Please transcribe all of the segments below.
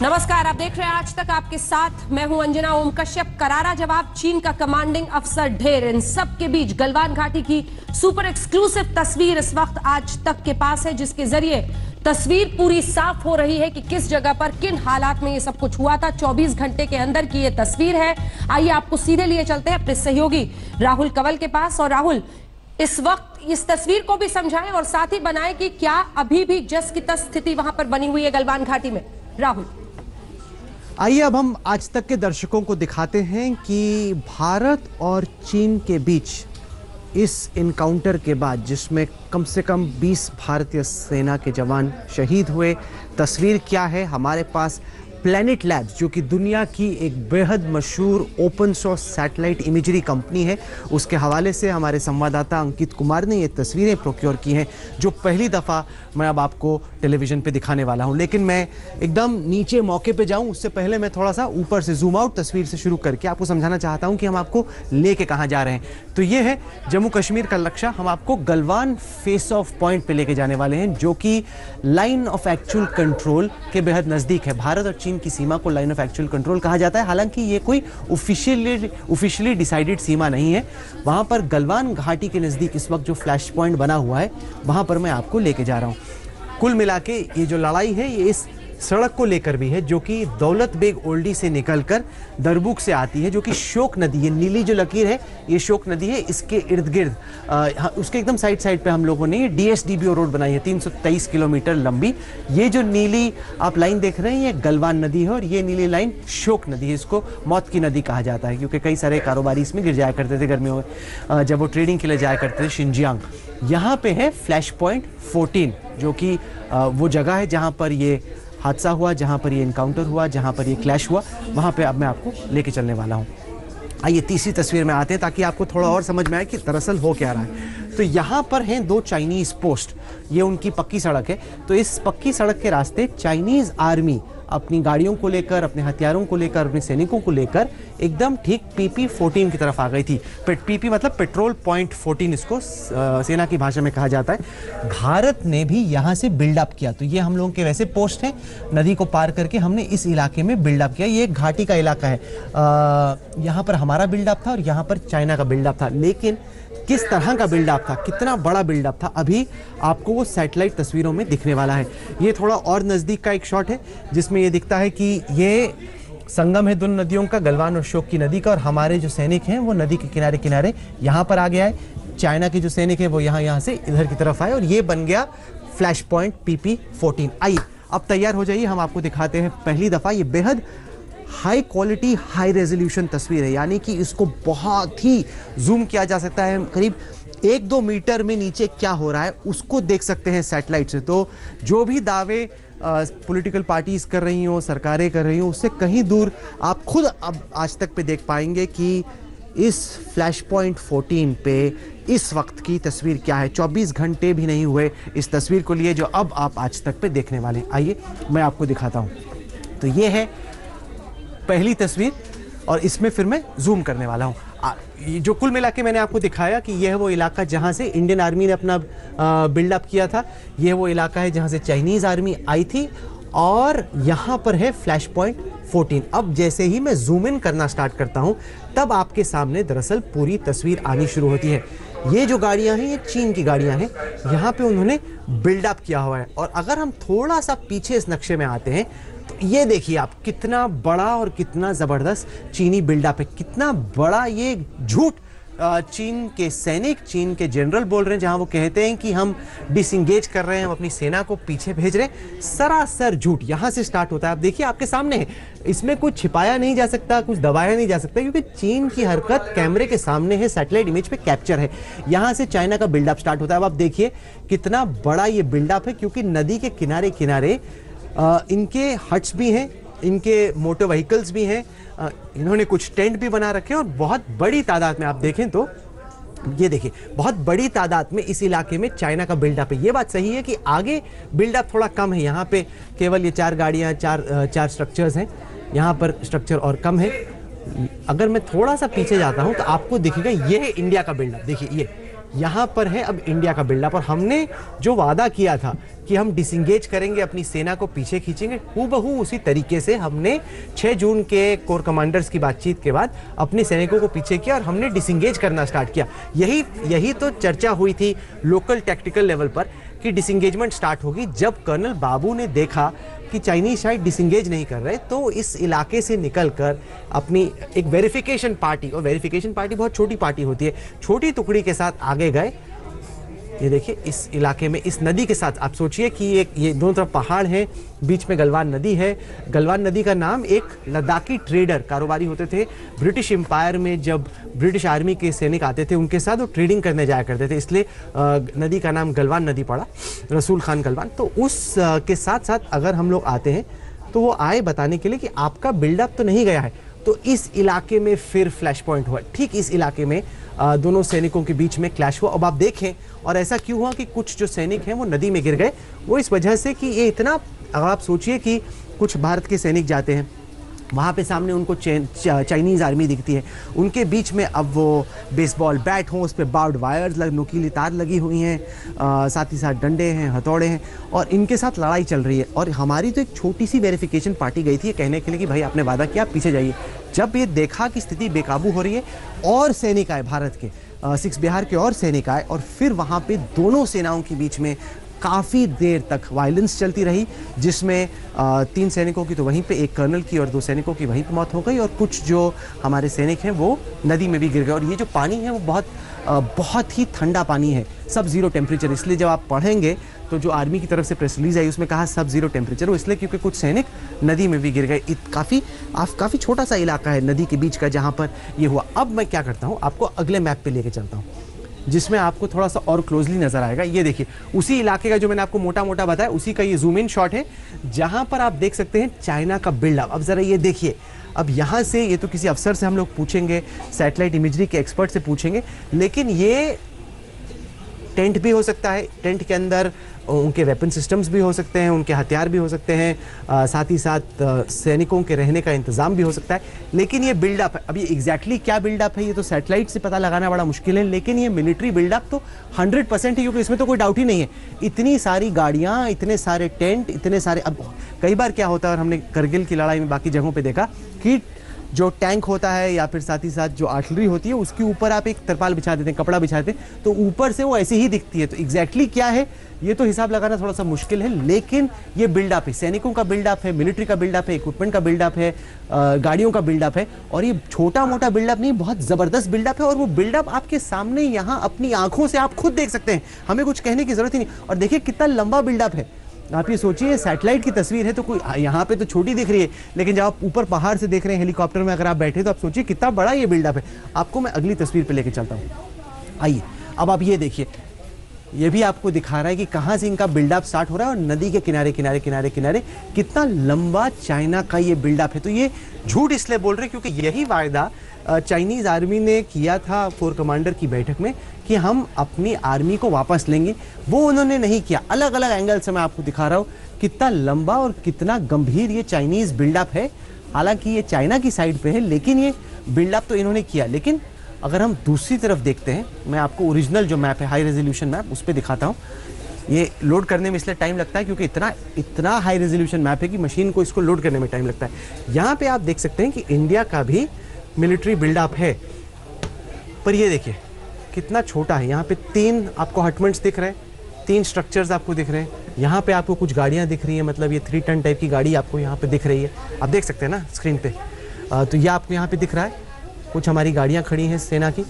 नमस्कार, आप देख रहे हैं आज तक आपके साथ मैं हूं अंजना ओम कश्यप। करारा जवाब चीन का कमांडिंग अफसर ढेर, इन सब के बीच गलवान घाटी की सुपर एक्सक्लूसिव तस्वीर इस वक्त आज तक के पास है, जिसके जरिए तस्वीर पूरी साफ हो रही है कि किस जगह पर किन हालात में ये सब कुछ हुआ था। 24 घंटे के अंदर की ये तस्वीर है। आइए आपको सीधे लिए चलते हैं अपने सहयोगी राहुल कंवल के पास। और राहुल, इस वक्त इस तस्वीर को भी समझाएं और साथ ही बनाएं कि क्या अभी भी जस की तस स्थिति वहां पर बनी हुई है गलवान घाटी में। राहुल, आइए अब हम आज तक के दर्शकों को दिखाते हैं कि भारत और चीन के बीच इस इनकाउंटर के बाद, जिसमें कम से कम 20 भारतीय सेना के जवान शहीद हुए, तस्वीर क्या है। हमारे पास प्लैनेट लैब्स, जो कि दुनिया की एक बेहद मशहूर open source satellite imagery company है, उसके हवाले से हमारे संवाददाता अंकित कुमार ने ये तस्वीरें प्रोक्योर की हैं, जो पहली दफ़ा मैं अब आपको टेलीविज़न पे दिखाने वाला हूं। लेकिन मैं एकदम नीचे मौके पे जाऊं उससे पहले मैं थोड़ा सा ऊपर से जूम आउट तस्वीर से शुरू करके आपको समझाना चाहता हूं कि हम आपको लेके कहाँ जा रहे हैं। तो ये है जम्मू कश्मीर का लक्ष्य। हम आपको गलवान फेस ऑफ पॉइंट पे लेके जाने वाले हैं, जो कि लाइन ऑफ एक्चुअल कंट्रोल के बेहद नज़दीक है। भारत और चीन की सीमा को लाइन ऑफ एक्चुअल कंट्रोल कहा जाता है, हालांकि ये कोई ऑफिशियली डिसाइडेड सीमा नहीं है। वहां पर गलवान घाटी के नज़दीक इस वक्त जो फ्लैश पॉइंट बना हुआ है, वहां पर मैं आपको लेके जा रहा हूं। कुल मिला के ये जो लड़ाई है ये इस सड़क को लेकर भी है, जो कि दौलत बेग ओल्डी से निकलकर दरबुक से आती है, जो कि शोक नदी, ये नीली जो लकीर है ये शोक नदी है। इसके इर्द गिर्द उसके एकदम साइड पे हम लोगों ने ये DSDBO रोड बनाई है, 323 किलोमीटर लंबी। ये जो नीली आप लाइन देख रहे हैं ये गलवान नदी है, और ये नीली लाइन शोक नदी है। इसको मौत की नदी कहा जाता है, क्योंकि कई सारे कारोबारी इसमें गिर जाया करते थे गर्मियों में, जब वो ट्रेडिंग के लिए जाया करते थे शिनजियांग। यहाँ पे है फ्लैश पॉइंट 14, जो कि वो जगह है जहाँ पर ये हादसा हुआ, जहाँ पर ये इनकाउंटर हुआ, जहाँ पर ये क्लैश हुआ। वहाँ पे अब मैं आपको लेके चलने वाला हूँ। आइए तीसरी तस्वीर में आते हैं, ताकि आपको थोड़ा और समझ में आए कि दरअसल हो क्या रहा है। तो यहाँ पर हैं 2 चाइनीज़ पोस्ट, ये उनकी पक्की सड़क है। तो इस पक्की सड़क के रास्ते चाइनीज़ आर्मी अपनी गाड़ियों को लेकर, अपने हथियारों को लेकर, अपने सैनिकों को लेकर एकदम ठीक PP-14 की तरफ आ गई थी। PP मतलब पेट्रोल पॉइंट 14, इसको सेना की भाषा में कहा जाता है। भारत ने भी यहाँ से बिल्डअप किया। तो ये हम लोगों के वैसे पोस्ट हैं, नदी को पार करके हमने इस इलाके में बिल्डअप किया। ये एक घाटी का इलाका है, यहाँ पर हमारा बिल्डअप था और यहाँ पर चाइना का बिल्डअप था। लेकिन किस तरह का बिल्डअप था, कितना बड़ा बिल्डअप था, अभी आपको वो सैटेलाइट तस्वीरों में दिखने वाला है। ये थोड़ा और नज़दीक का एक शॉट है, जिसमें ये दिखता है कि ये संगम है दोनों नदियों का, गलवान और शोक की नदी का, और हमारे जो सैनिक हैं वो नदी के किनारे किनारे यहाँ पर आ गया है। चाइना के जो सैनिक हैं वो यहाँ से इधर की तरफ आए, और ये बन गया फ्लैश पॉइंट PP-14। आइए अब तैयार हो जाइए, हम आपको दिखाते हैं पहली दफ़ा। ये बेहद हाई क्वालिटी हाई रेजोल्यूशन तस्वीर है, यानी कि इसको बहुत ही जूम किया जा सकता है। करीब 1-2 मीटर में नीचे क्या हो रहा है उसको देख सकते हैं सैटेलाइट से। तो जो भी दावे पॉलिटिकल पार्टीज कर रही हो, सरकारें कर रही हो, उससे कहीं दूर आप खुद अब आज तक पे देख पाएंगे कि इस फ्लैश पॉइंट 14 पे इस वक्त की तस्वीर क्या है। 24 घंटे भी नहीं हुए इस तस्वीर को लिए, जो अब आप आज तक पे देखने वाले हैं। आइए मैं आपको दिखाता हूँ। तो ये है पहली तस्वीर, और इसमें फिर मैं जूम करने वाला हूँ। जो कुल मिला के मैंने आपको दिखाया कि यह है वो इलाका जहाँ से इंडियन आर्मी ने अपना बिल्डअप किया था। यह वो इलाका है जहाँ से चाइनीज़ आर्मी आई थी, और यहाँ पर है फ्लैश पॉइंट 14। अब जैसे ही मैं जूम इन करना स्टार्ट करता हूँ, तब आपके सामने दरअसल पूरी तस्वीर आनी शुरू होती है। ये जो गाड़ियाँ हैं ये चीन की गाड़ियाँ हैं, यहाँ पे उन्होंने बिल्डअप किया हुआ है। और अगर हम थोड़ा सा पीछे इस नक्शे में आते हैं, तो ये देखिए आप, कितना बड़ा और कितना ज़बरदस्त चीनी बिल्डअप है, कितना बड़ा ये झूठ चीन के सैनिक, चीन के जनरल बोल रहे हैं, जहां वो कहते हैं कि हम डिसंगेज कर रहे हैं, हम अपनी सेना को पीछे भेज रहे हैं। सरासर झूठ यहां से स्टार्ट होता है। आप देखिए आपके सामने है, इसमें कुछ छिपाया नहीं जा सकता, कुछ दबाया नहीं जा सकता, क्योंकि चीन की हरकत कैमरे के सामने है, सैटेलाइट इमेज पे कैप्चर है। यहां से चाइना का बिल्डअप स्टार्ट होता है। अब आप देखिए कितना बड़ा ये बिल्डअप है, क्योंकि नदी के किनारे किनारे इनके हट्स भी हैं, इनके मोटर व्हीकल्स भी हैं, इन्होंने कुछ टेंट भी बना रखे हैं, और बहुत बड़ी तादाद में आप देखें तो ये देखिए बहुत बड़ी तादाद में इस इलाके में चाइना का बिल्डअप है। ये बात सही है कि आगे बिल्डअप थोड़ा कम है, यहाँ पे केवल ये 4 गाड़ियाँ, चार स्ट्रक्चर्स हैं, यहाँ पर स्ट्रक्चर और कम है। अगर मैं थोड़ा सा पीछे जाता हूँ तो आपको दिखेगा ये है इंडिया का बिल्डअप। देखिए यहाँ पर है अब इंडिया का बिल्डअप। और हमने जो वादा किया था कि हम डिसंगेज करेंगे, अपनी सेना को पीछे खींचेंगे, हूबहू उसी तरीके से हमने 6 जून के कोर कमांडर्स की बातचीत के बाद अपने सैनिकों को पीछे किया और हमने डिसंगेज करना स्टार्ट किया। यही तो चर्चा हुई थी लोकल टैक्टिकल लेवल पर कि डिसंगेजमेंट स्टार्ट होगी। जब कर्नल बाबू ने देखा कि चाइनीज शायद डिसंगेज नहीं कर रहे, तो इस इलाके से निकलकर अपनी एक वेरिफिकेशन पार्टी, और वेरिफिकेशन पार्टी बहुत छोटी पार्टी होती है, छोटी टुकड़ी के साथ आगे गए। ये देखिए इस इलाके में इस नदी के साथ आप सोचिए कि ये दोनों तरफ पहाड़ हैं, बीच में गलवान नदी है। गलवान नदी का नाम एक लद्दाखी ट्रेडर, कारोबारी होते थे ब्रिटिश एम्पायर में, जब ब्रिटिश आर्मी के सैनिक आते थे उनके साथ वो ट्रेडिंग करने जाया करते थे, इसलिए नदी का नाम गलवान नदी पड़ा, रसूल खान गलवान। तो उस के साथ साथ अगर हम लोग आते हैं तो वो आए बताने के लिए कि आपका बिल्डअप तो नहीं गया है। तो इस इलाके में फिर फ्लैश पॉइंट हुआ, ठीक इस इलाके में दोनों सैनिकों के बीच में क्लैश हुआ। अब आप देखें, और ऐसा क्यों हुआ कि कुछ जो सैनिक हैं वो नदी में गिर गए, वो इस वजह से कि ये इतना, अगर आप सोचिए कि कुछ भारत के सैनिक जाते हैं वहाँ पे, सामने उनको चाइनीज़ आर्मी दिखती है, उनके बीच में अब वो बेसबॉल बैट हों, उस पर बार्ड वायर्स नुकीली तार लगी हुई हैं, साथ ही साथ डंडे हैं, हथौड़े हैं, और इनके साथ लड़ाई चल रही है। और हमारी तो एक छोटी सी वेरिफिकेशन पार्टी गई थी कहने के लिए कि भाई आपने वादा किया, आप पीछे जाइए। जब ये देखा कि स्थिति बेकाबू हो रही है, और सैनिक आए भारत के, 6 बिहार के और सैनिक आए, और फिर वहाँ पे दोनों सेनाओं के बीच में काफ़ी देर तक वायलेंस चलती रही, जिसमें 3 सैनिकों की तो वहीं पे, एक कर्नल की और 2 सैनिकों की वहीं पे मौत हो गई, और कुछ जो हमारे सैनिक हैं वो नदी में भी गिर गए। और ये जो पानी है वो बहुत ही ठंडा पानी है, सब जीरो टेम्परेचर। इसलिए जब आप पढ़ेंगे तो जो आर्मी की तरफ से प्रेस रिलीज आई उसमें कहा सब जीरो टेम्परेचर, वो इसलिए क्योंकि कुछ सैनिक नदी में भी गिर गए। काफ़ी छोटा सा इलाका है नदी के बीच का जहाँ पर ये हुआ। अब मैं क्या करता हूँ, आपको अगले मैप पे लेके चलता हूँ जिसमें आपको थोड़ा सा और क्लोजली नजर आएगा। ये देखिए उसी इलाके का जो मैंने आपको मोटा मोटा बताया, उसी का ये जूम इन शॉट है, जहां पर आप देख सकते हैं चाइना का बिल्डअप। अब जरा ये देखिए, अब यहाँ से ये तो किसी अफसर से हम लोग पूछेंगे, सैटेलाइट इमेजरी के एक्सपर्ट से पूछेंगे, लेकिन ये टेंट भी हो सकता है, टेंट के अंदर उनके वेपन सिस्टम्स भी हो सकते हैं, उनके हथियार भी हो सकते हैं, साथ ही साथ सैनिकों के रहने का इंतज़ाम भी हो सकता है। लेकिन ये बिल्डअप है, अब ये एग्जैक्टली क्या बिल्डअप है ये तो सैटेलाइट से पता लगाना बड़ा मुश्किल है, लेकिन ये मिलिट्री बिल्डअप तो 100% है, क्योंकि इसमें तो कोई डाउट ही नहीं है। इतनी सारी गाड़ियाँ, इतने सारे टेंट, इतने सारे, अब कई बार क्या होता है, और हमने करगिल की लड़ाई में बाकी जगहों पर देखा कि जो टैंक होता है या फिर साथ ही साथ जो आर्टिलरी होती है उसके ऊपर आप एक तरपाल बिछा देते हैं, कपड़ा बिछा देते हैं, तो ऊपर से वो ऐसी ही दिखती है। तो एग्जैक्टली क्या है ये तो हिसाब लगाना थोड़ा सा मुश्किल है, लेकिन ये बिल्डअप है, सैनिकों का बिल्डअप है, मिलिट्री का बिल्डअप है, इक्विपमेंट का बिल्डअप है, गाड़ियों का बिल्डअप है। और ये छोटा मोटा बिल्डअप नहीं, बहुत ज़बरदस्त बिल्डअप है, और वो बिल्डअप आपके सामने यहाँ अपनी आंखों से आप खुद देख सकते हैं, हमें कुछ कहने की जरूरत ही नहीं। और देखिए कितना लंबा बिल्डअप है, आप ये सोचिए सैटेलाइट की तस्वीर है तो कोई यहाँ पे तो छोटी दिख रही है, लेकिन जब आप ऊपर पहाड़ से देख रहे हैं हेलीकॉप्टर में अगर आप बैठे तो आप सोचिए कितना बड़ा ये बिल्डअप है। आपको मैं अगली तस्वीर पे लेके चलता हूँ, आइए। अब आप ये देखिए, ये भी आपको दिखा रहा है कि कहाँ से इनका बिल्डअप स्टार्ट हो रहा है, और नदी के किनारे किनारे किनारे किनारे कितना लंबा चाइना का ये बिल्डअप है। तो ये झूठ इसलिए बोल रहे हैं क्योंकि यही वायदा चाइनीज़ आर्मी ने किया था कोर कमांडर की बैठक में कि हम अपनी आर्मी को वापस लेंगे, वो उन्होंने नहीं किया। अलग अलग एंगल से मैं आपको दिखा रहा हूँ कितना लंबा और कितना गंभीर ये चाइनीज़ बिल्डअप है। हालांकि ये चाइना की साइड पे है, लेकिन ये बिल्डअप तो इन्होंने किया। लेकिन अगर हम दूसरी तरफ देखते हैं, मैं आपको ओरिजिनल जो मैप है, हाई रेजोल्यूशन मैप, उस पर दिखाता हूँ। ये लोड करने में इसलिए टाइम लगता है क्योंकि इतना हाई रेजोल्यूशन मैप है कि मशीन को इसको लोड करने में टाइम लगता है। यहाँ पे आप देख सकते हैं कि इंडिया का भी मिलिट्री बिल्डअप है, पर ये देखिए कितना छोटा है। यहाँ पे 3 आपको हटमेंट्स दिख रहे हैं, 3 स्ट्रक्चर्स आपको दिख रहे हैं। यहाँ पे आपको कुछ गाड़ियाँ दिख रही हैं, मतलब ये 3 टन टाइप की गाड़ी आपको यहाँ पे दिख रही है, आप देख सकते हैं ना स्क्रीन पे। तो ये आपको यहाँ पे दिख रहा है, कुछ हमारी गाड़ियाँ खड़ी हैं सेना की,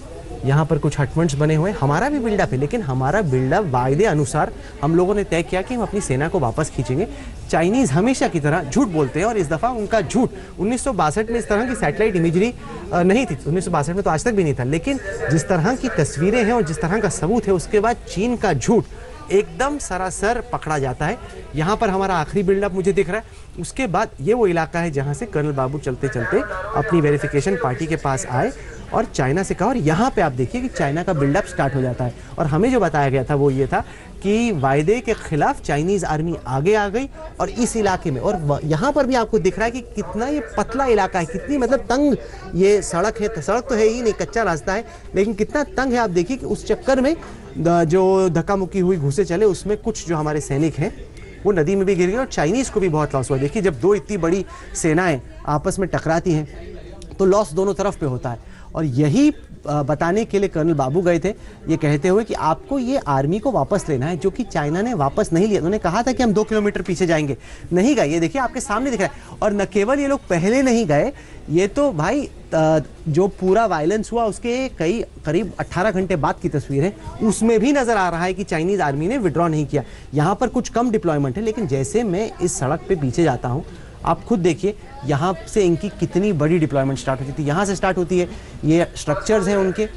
यहाँ पर कुछ हटमेंट्स बने हुए हैं। हमारा भी बिल्डअप है, लेकिन हमारा बिल्डअप वायदे अनुसार हम लोगों ने तय किया कि हम अपनी सेना को वापस खींचेंगे। चाइनीज़ हमेशा की तरह झूठ बोलते हैं, और इस दफ़ा उनका झूठ 1962 में इस तरह की सैटेलाइट इमेजरी नहीं थी, 1962 में तो आज तक भी नहीं था, लेकिन जिस तरह की तस्वीरें हैं और जिस तरह का सबूत है, उसके बाद चीन का झूठ एकदम सरासर पकड़ा जाता है। यहाँ पर हमारा आखिरी बिल्डअप मुझे दिख रहा है। उसके बाद ये वो इलाका है जहाँ से कर्नल बाबू चलते चलते अपनी वेरिफिकेशन पार्टी के पास आए, और चाइना से कहा। और यहाँ पे आप देखिए कि चाइना का बिल्डअप स्टार्ट हो जाता है। और हमें जो बताया गया था वो ये था कि वायदे के खिलाफ चाइनीज़ आर्मी आगे आ गई और इस इलाके में, और यहाँ पर भी आपको दिख रहा है कि कितना ये पतला इलाका है, कितनी मतलब तंग ये सड़क है। सड़क तो है ही नहीं, कच्चा रास्ता है, लेकिन कितना तंग है। आप देखिए कि उस चक्कर में जो धक्का मुक्की हुई, घुसे चले, उसमें कुछ जो हमारे सैनिक हैं वो नदी में भी गिर गए और चाइनीज़ को भी बहुत लॉस हुआ। देखिए जब दो इतनी बड़ी सेनाएं आपस में टकराती हैं तो लॉस दोनों तरफ पे होता है। और यही बताने के लिए कर्नल बाबू गए थे, ये कहते हुए कि आपको ये आर्मी को वापस लेना है, जो कि चाइना ने वापस नहीं लिया। उन्होंने कहा था कि हम 2 किलोमीटर पीछे जाएंगे, नहीं गए। ये देखिए आपके सामने दिख रहा है। और न केवल ये लोग पहले नहीं गए, ये तो भाई जो पूरा वायलेंस हुआ उसके करीब 18 घंटे बाद की तस्वीर है, उसमें भी नजर आ रहा है कि चाइनीज आर्मी ने विड्रॉ नहीं किया। यहाँ पर कुछ कम डिप्लॉयमेंट है, लेकिन जैसे मैं इस सड़क पे पीछे जाता हूँ, आप खुद देखिए यहाँ से इनकी कितनी बड़ी डिप्लॉयमेंट स्टार्ट होती थी। यहाँ से स्टार्ट होती है, ये स्ट्रक्चर्स हैं उनके,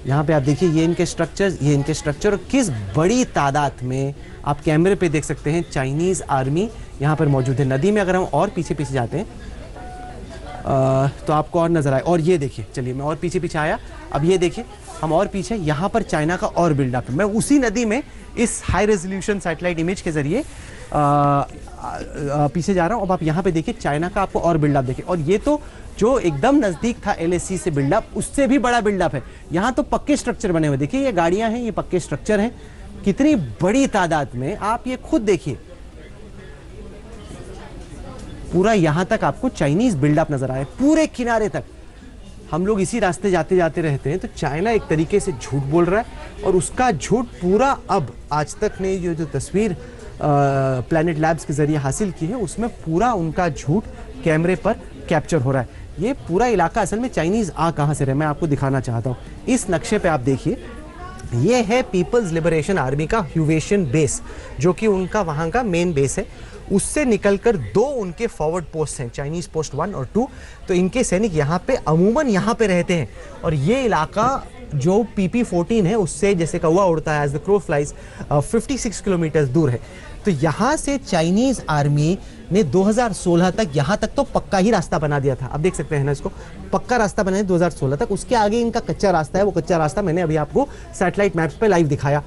यहाँ पे आप देखिए ये इनके स्ट्रक्चर्स, ये इनके स्ट्रक्चर, और किस बड़ी तादाद में आप कैमरे पे देख सकते हैं चाइनीज़ आर्मी यहाँ पर मौजूद है। नदी में अगर हम और पीछे पीछे जाते हैं तो आपको और नज़र आए। और ये देखिए, चलिए मैं और पीछे पीछे आया, अब ये देखिए हम और पीछे, यहाँ पर चाइना का और बिल्डअप है। मैं उसी नदी में इस हाई रेजोल्यूशन सैटेलाइट इमेज के जरिए पीछे जा रहा हूँ। अब आप यहाँ पे देखिए चाइना का आपको और बिल्डअप देखिए। और ये तो जो एकदम नज़दीक था LAC से बिल्डअप, उससे भी बड़ा बिल्डअप है। यहाँ तो पक्के स्ट्रक्चर बने हुए, देखिए ये गाड़ियाँ हैं, ये पक्के स्ट्रक्चर हैं, कितनी बड़ी तादाद में। आप ये खुद देखिए, पूरा यहाँ तक आपको चाइनीज बिल्डअप नजर आए, पूरे किनारे तक। हम लोग इसी रास्ते जाते जाते रहते हैं, तो चाइना एक तरीके से झूठ बोल रहा है, और उसका झूठ पूरा अब आज तक ने जो तस्वीर प्लैनेट लैब्स के जरिए हासिल की है, उसमें पूरा उनका झूठ कैमरे पर कैप्चर हो रहा है। ये पूरा इलाका असल में चाइनीज आ कहाँ से रहे, मैं आपको दिखाना चाहता हूँ। इस नक्शे पे आप देखिए, ये है पीपल्स लिबरेशन आर्मी का ह्यूवेशन बेस, जो कि उनका वहाँ का मेन बेस है। उससे निकलकर 2 उनके फॉरवर्ड पोस्ट हैं, चाइनीज पोस्ट 1 और 2। तो इनके सैनिक यहाँ पे अमूमन यहाँ पे रहते हैं। और ये इलाका जो PP-14 है उससे जैसे कौवा उड़ता है, as the crow flies, 56 kilometre दूर है। तो यहाँ से चाइनीज आर्मी ने 2016 तक यहाँ तक तो पक्का ही रास्ता बना दिया था। अब देख सकते हैं ना, इसको पक्का रास्ता बनाया 2016 तक। उसके आगे इनका कच्चा रास्ता है, वो कच्चा रास्ता मैंने अभी आपको सैटेलाइट मैप्स पे लाइव दिखाया।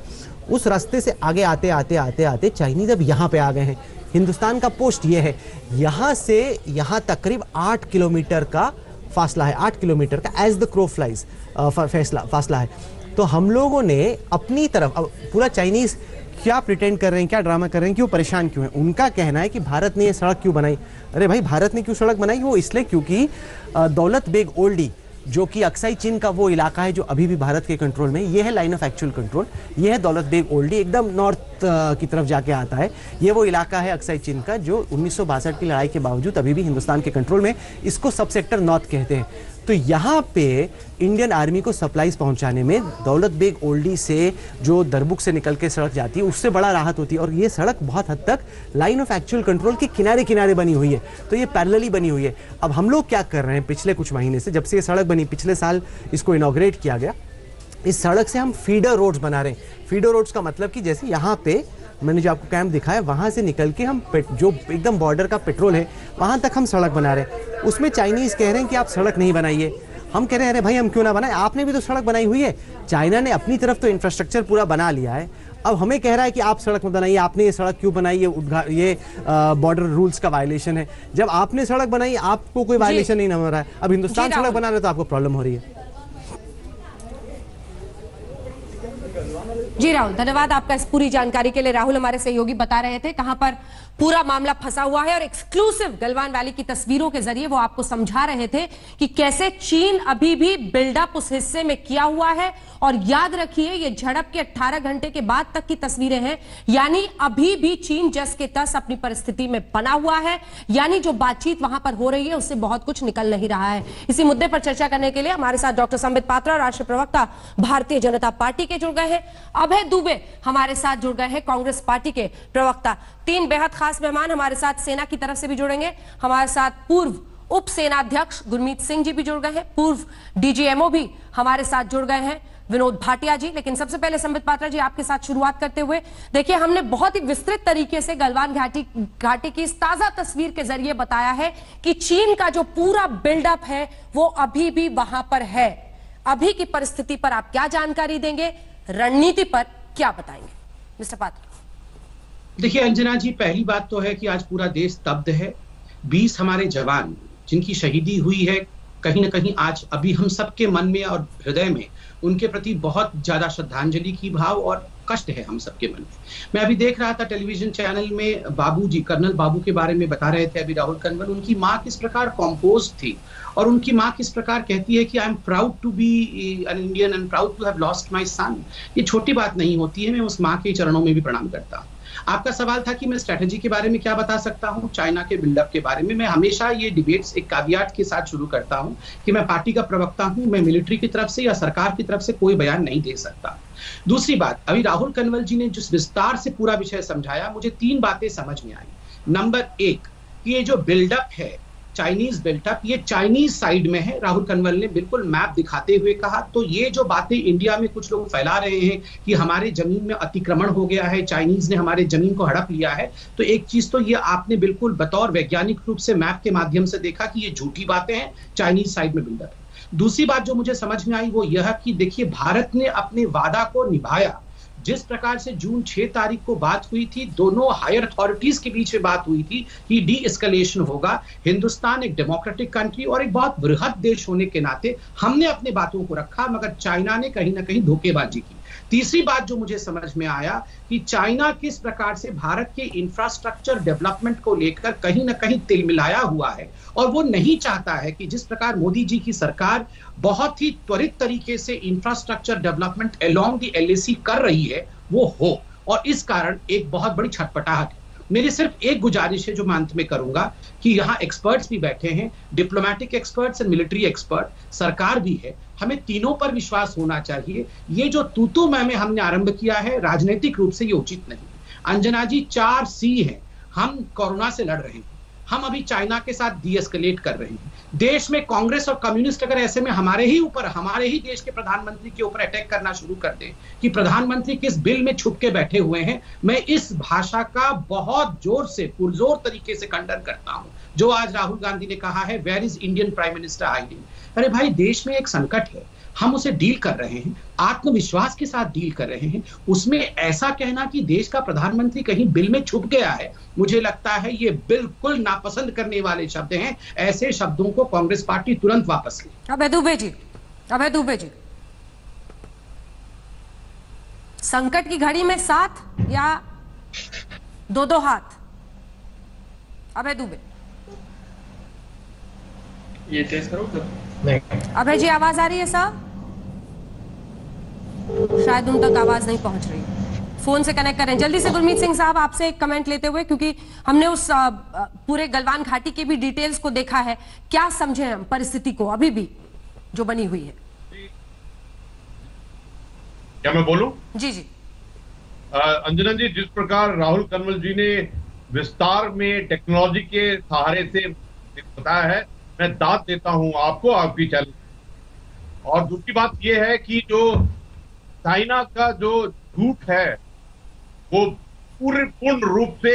उस रास्ते से आगे आते आते आते आते चाइनीज अब यहाँ पे आ गए हैं। हिंदुस्तान का पोस्ट ये है, यहाँ से यहाँ तक करीब 8 किलोमीटर का फासला है, 8 किलोमीटर का एज द क्रो फ्लाइज फासला है। तो हम लोगों ने अपनी तरफ, अब पूरा चाइनीज क्या प्रिटेंड कर रहे हैं, क्या ड्रामा कर रहे हैं, क्यों परेशान क्यों है। उनका कहना है कि भारत ने ये सड़क क्यों बनाई। अरे भाई, भारत ने क्यों सड़क बनाई, वो इसलिए क्योंकि दौलत बेग ओल्डी, जो कि अक्साई चीन का वो इलाका है जो अभी भी भारत के कंट्रोल में, ये है लाइन ऑफ एक्चुअल कंट्रोल, ये है दौलत बेग ओल्डी, एकदम नॉर्थ की तरफ जाके आता है। ये वो इलाका है अक्साई चीन का जो 1962 की लड़ाई के बावजूद अभी भी हिंदुस्तान के कंट्रोल में, इसको सब सेक्टर नॉर्थ कहते हैं। तो यहाँ पे इंडियन आर्मी को सप्लाईज पहुंचाने में दौलत बेग ओल्डी से जो दरबुक से निकल के सड़क जाती है, उससे बड़ा राहत होती है। और ये सड़क बहुत हद तक लाइन ऑफ एक्चुअल कंट्रोल के किनारे किनारे बनी हुई है, तो ये पैरेलली बनी हुई है। अब हम लोग क्या कर रहे हैं, पिछले कुछ महीने से, जब से ये सड़क बनी, पिछले साल इसको इनॉग्रेट किया गया, इस सड़क से हम फीडर रोड्स बना रहे हैं। फीडर रोड्स का मतलब कि जैसे यहाँ पे मैंने जो आपको कैंप दिखाया, वहाँ से निकल के हम जो एकदम बॉर्डर का पेट्रोल है वहाँ तक हम सड़क बना रहे हैं। उसमें चाइनीज़ कह रहे हैं कि आप सड़क नहीं बनाइए। हम कह रहे हैं अरे भाई, हम क्यों ना बनाए, आपने भी तो सड़क बनाई हुई है। चाइना ने अपनी तरफ तो इंफ्रास्ट्रक्चर पूरा बना लिया है, अब हमें कह रहा है कि आप सड़क मत बनाइए, आपने ये सड़क क्यों बनाई, ये बॉर्डर रूल्स का वायलेशन है। जब आपने सड़क बनाई, आपको कोई वायलेशन नहीं हो रहा है। अब हिंदुस्तान सड़क बना रहा है तो आपको प्रॉब्लम हो रही है। जी राहुल, धन्यवाद आपका इस पूरी जानकारी के लिए। राहुल हमारे सहयोगी बता रहे थे कहां पर पूरा मामला फंसा हुआ है, और एक्सक्लूसिव गलवान वैली की तस्वीरों के जरिए वो आपको समझा रहे थे कि कैसे चीन अभी भी बिल्डअप उस हिस्से में किया हुआ है। और याद रखिए, ये झड़प के 18 घंटे के बाद तक की तस्वीरें हैं, यानी अभी भी चीन जस के तस अपनी परिस्थिति में बना हुआ है। यानी जो बातचीत वहां पर हो रही है उससे बहुत कुछ निकल नहीं रहा है। इसी मुद्दे पर चर्चा करने के लिए हमारे साथ डॉक्टर संबित पात्रा, राष्ट्रीय प्रवक्ता भारतीय जनता पार्टी के, जुड़ गए हैं। अभय दुबे हमारे साथ जुड़ गए हैं, कांग्रेस पार्टी के प्रवक्ता। 3 बेहद खास मेहमान हमारे साथ सेना की तरफ से भी जुड़ेंगे। हमारे साथ पूर्व उप सेनाध्यक्ष गुरमीत सिंह जी भी जुड़ गए हैं, पूर्व DGMO भी हमारे साथ जुड़ गए हैं, विनोद भाटिया जी। लेकिन सबसे पहले संबित पात्रा जी, आपके साथ शुरुआत करते हुए, देखिए हमने बहुत ही विस्तृत तरीके से गलवान घाटी की इस ताजा तस्वीर के जरिए बताया है कि चीन का जो पूरा बिल्डअप है वो अभी भी वहां पर है। अभी की परिस्थिति पर आप क्या जानकारी देंगे, रणनीति पर क्या बताएंगे मिस्टर पात्रा? देखिए अंजना जी, पहली बात तो है कि आज पूरा देश स्तब्ध है। 20 हमारे जवान जिनकी शहीदी हुई है, कहीं ना कहीं आज अभी हम सबके मन में और हृदय में उनके प्रति बहुत ज्यादा श्रद्धांजलि की भाव और कष्ट है हम सबके मन में। मैं अभी देख रहा था टेलीविजन चैनल में बाबू जी, कर्नल बाबू के बारे में बता रहे थे अभी राहुल कनवल। उनकी माँ किस प्रकार कॉम्पोज थी और उनकी माँ किस प्रकार कहती है कि I am proud to be an Indian and proud to have lost my son. ये छोटी बात नहीं होती है। मैं उस माँ के चरणों में भी प्रणाम करता हूँ। आपका सवाल था कि मैं स्ट्रेटेजी के बारे में क्या बता सकता हूं, चाइना के बिल्डअप के बारे में। मैं हमेशा ये डिबेट्स एक कैवियाट के साथ शुरू करता हूं कि मैं पार्टी का प्रवक्ता हूं, मैं मिलिट्री की तरफ से या सरकार की तरफ से कोई बयान नहीं दे सकता। दूसरी बात, अभी राहुल कनवल जी ने जिस विस्तार से पूरा विषय समझाया, मुझे 3 बातें समझ में आई। नंबर 1 कि ये जो बिल्डअप है चाइनीज बिल्टअप, ये चाइनीज साइड में है। राहुल कनवल ने बिल्कुल मैप दिखाते हुए कहा। तो ये जो बातें इंडिया में कुछ लोग फैला रहे हैं कि हमारे जमीन में अतिक्रमण हो गया है, चाइनीज ने हमारे जमीन को हड़प लिया है, तो एक चीज तो ये आपने बिल्कुल बतौर वैज्ञानिक रूप से मैप के माध्यम से देखा कि ये झूठी बातें हैं, चाइनीज साइड में बिल्डअप है। दूसरी बात जो मुझे समझ में आई वो यह कि देखिए भारत ने अपने वादा को निभाया। जिस प्रकार से जून 6 तारीख को बात हुई थी, दोनों हायर अथॉरिटीज के बीच में बात हुई थी कि डी एस्केलेशन होगा। हिंदुस्तान एक डेमोक्रेटिक कंट्री और एक बहुत बृहद देश होने के नाते हमने अपने बातों को रखा, मगर चाइना ने कहीं ना कहीं धोखेबाजी की। तीसरी बात जो मुझे समझ में आया कि चाइना किस प्रकार से भारत के इंफ्रास्ट्रक्चर डेवलपमेंट को लेकर कहीं ना कहीं तिलमिलाया हुआ है और वो नहीं चाहता है कि जिस प्रकार मोदी जी की सरकार बहुत ही त्वरित तरीके से infrastructure development along the LAC कर रही है वो हो, और इस कारण एक बहुत बड़ी छटपटाहट है। मेरी सिर्फ एक गुजारिश है जो मैं अंत में करूंगा कि यहाँ एक्सपर्ट्स भी बैठे हैं, diplomatic experts and military expert, सरकार भी है, हमें तीनों पर विश्वास होना चाहिए। ये जो तू मैं हमने आरंभ किया है राजनीतिक रूप से ये उचित नहीं। अंजना जी, 4 C है। हम कोरोना से लड़ रहे हैं, हम अभी चाइना के साथ डीएस्केलेट कर रहे हैं। देश में कांग्रेस और कम्युनिस्ट अगर ऐसे में हमारे ही देश के प्रधानमंत्री के ऊपर अटैक करना शुरू कर दे कि प्रधानमंत्री किस बिल में छुप के बैठे हुए हैं, मैं इस भाषा का बहुत जोर से पुरजोर तरीके से खंडन करता हूं जो आज राहुल गांधी ने कहा है, where is Indian prime minister hiding. अरे भाई, देश में एक संकट है, हम उसे डील कर रहे हैं, आत्मविश्वास के साथ डील कर रहे हैं। उसमें ऐसा कहना कि देश का प्रधानमंत्री कहीं बिल में छुप गया है, मुझे लगता है ये बिल्कुल नापसंद करने वाले शब्द हैं। ऐसे शब्दों को कांग्रेस पार्टी तुरंत वापस ले। अभय दुबे जी, संकट की घड़ी में साथ या 2 हाथ? अभय दुबे, ये तेज करो नहीं। अभय जी, आवाज आ रही है सर? शायद उन तक आवाज नहीं पहुंच रही, फोन से कनेक्ट करें जल्दी से। गुरमीत सिंह साहब, आपसे एक कमेंट लेते हुए, क्योंकि हमने उस पूरे गलवान घाटी के भी डिटेल्स को देखा है, क्या समझे हम परिस्थिति को अभी भी जो बनी हुई है? क्या मैं बोलूं? जी। अंजना जी, जिस प्रकार राहुल कनवल जी ने विस्तार में टेक्नोलॉजी के सहारे से बताया है, मैं दाद देता हूं आपको, आपकी चैनल। और दूसरी बात यह है कि जो चाइना का जो झूठ है वो पूर्ण रूप से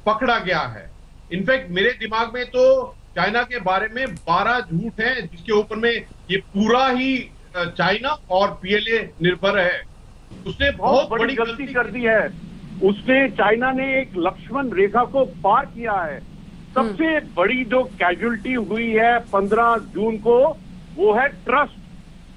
पकड़ा गया है। इनफैक्ट मेरे दिमाग में तो चाइना के बारे में 12 झूठ हैं जिसके ऊपर में ये पूरा ही चाइना और पीएलए निर्भर है। उसने बहुत बड़ी गलती कर दी है। उसने, चाइना ने एक लक्ष्मण रेखा को पार किया है। सबसे बड़ी जो कैजुअलिटी हुई है 15 जून को, वो है ट्रस्ट।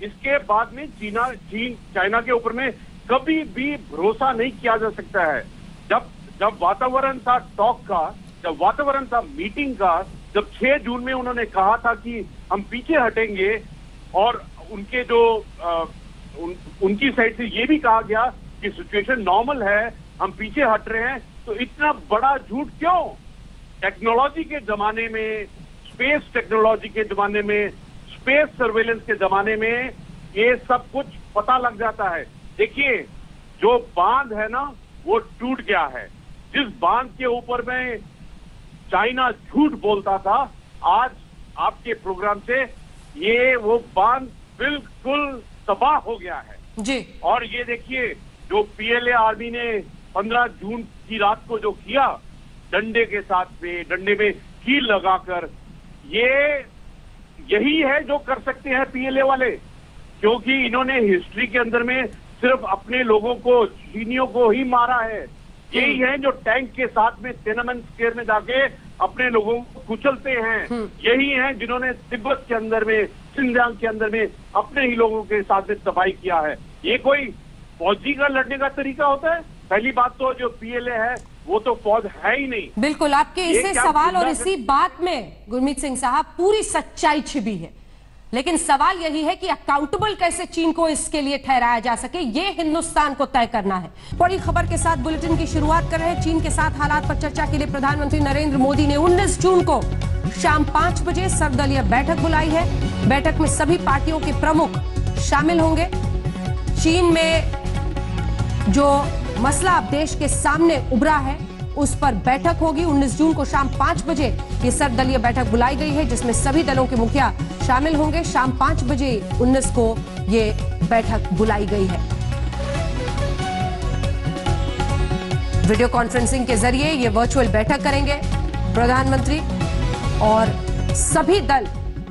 इसके बाद में चीन चाइना के ऊपर में कभी भी भरोसा नहीं किया जा सकता है। जब वातावरण था टॉक का, जब वातावरण था मीटिंग का, जब 6 जून में उन्होंने कहा था कि हम पीछे हटेंगे, और उनके जो उनकी साइड से ये भी कहा गया कि सिचुएशन नॉर्मल है, हम पीछे हट रहे हैं, तो इतना बड़ा झूठ क्यों? टेक्नोलॉजी के जमाने में, स्पेस टेक्नोलॉजी के जमाने में, स्पेस सर्वेलेंस के जमाने में ये सब कुछ पता लग जाता है। देखिए, जो बांध है ना वो टूट गया है। जिस बांध के ऊपर में चाइना झूठ बोलता था, आज आपके प्रोग्राम से ये वो बांध बिल्कुल तबाह हो गया है। जी। और ये देखिए जो पीएलए आर्मी ने 15 जून की रात को जो किया, डंडे के साथ में, डंडे में कील लगाकर, यही है जो कर सकते हैं पीएलए वाले, क्योंकि इन्होंने हिस्ट्री के अंदर में सिर्फ अपने लोगों को, चीनियों को ही मारा है। यही है जो टैंक के साथ में तियानमेन स्क्वायर में जाके अपने लोगों को कुचलते हैं। यही है जिन्होंने तिब्बत के अंदर में, सिंजांग के अंदर में अपने ही लोगों के साथ में तबाही किया है। ये कोई फौजी का लड़ने का तरीका होता है? पहली बात तो जो पीएलए है वो तो फौज है ही नहीं। बिल्कुल, आपके इसी सवाल और इसी बात में गुरमीत सिंह साहब पूरी सच्चाई छिपी है, लेकिन सवाल यही है कि अकाउंटेबल कैसे चीन को इसके लिए ठहराया जा सके, ये हिंदुस्तान को तय करना है। बड़ी खबर के साथ बुलेटिन की शुरुआत कर रहे हैं। चीन के साथ हालात पर चर्चा के लिए प्रधानमंत्री नरेंद्र मोदी ने 19 जून को शाम 5 बजे सर्वदलीय बैठक बुलाई है। बैठक में सभी पार्टियों के प्रमुख शामिल होंगे। चीन में जो मसला अब देश के सामने उभरा है उस पर बैठक होगी। 19 जून को शाम 5 बजे ये सर्वदलीय बैठक बुलाई गई है, जिसमें सभी दलों के मुखिया शामिल होंगे। शाम 5 बजे 19 को ये बैठक बुलाई गई है। वीडियो कॉन्फ्रेंसिंग के जरिए ये वर्चुअल बैठक करेंगे प्रधानमंत्री, और सभी दल